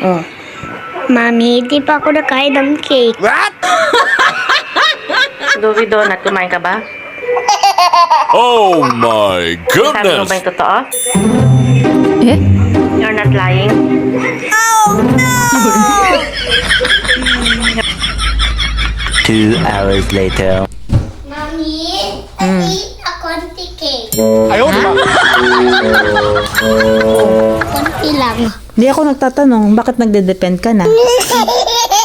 Oh. Mami, di pa ako nakain ng cake. What? Louie Donut, kumain ka ba? Oh my Sabi mo ba goodness! yung totoo? Eh? You're not lying? 2 hours later. Mami, eat ako ng cake. Konti lang. Hindi ako nagtatanong, bakit nagde-depend ka na?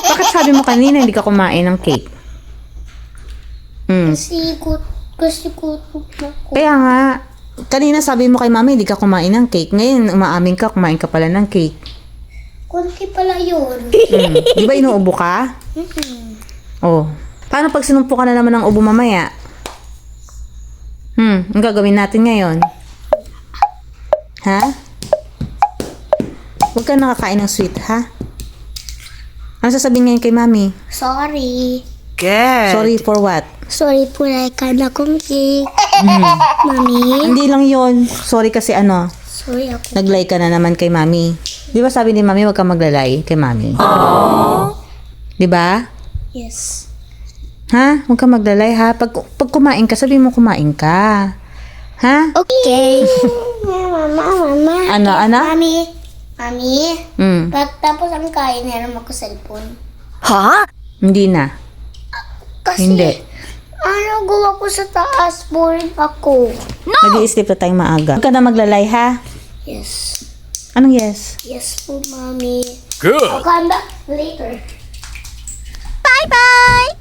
Bakit sabi mo kanina hindi ka kumain ng cake? Kasi gutom ako. Kaya nga, kanina sabi mo kay mami hindi ka kumain ng cake. Ngayon, umaamin ka, kumain ka pala ng cake. Konti pala yun. Di ba inuubo ka? Oh. Paano pag sinumpo ka na naman ng ubo mamaya? Ang gagawin natin ngayon? Ha? Huwag ka nakakain ng sweet, ha? Ano sasabihin ngayon kay mami? Sorry. Sorry for what? Sorry po na ikain akong cake. Mami, Hindi lang yon. Sorry kasi ano, sorry ako. nag-lie ka na naman kay mami. Di ba sabi ni mami, huwag ka maglalay kay mami? Di ba? Yes. Ha? Huwag ka maglalay ha. Pag kumain ka, sabi mo kumain ka. Ha? Okay. Mama. Ano? Mami, Mm. pagtapos ang kain, meron ako cellphone. Hindi na. Kasi, Hindi. ano gawa ko sa taas? Boring ako. Nag-i-sleep na tayong maaga. Huwag ka na maglalay ha. Yes. Anong yes? Yes po, Mami. Good! I'll come back later. Bye-bye!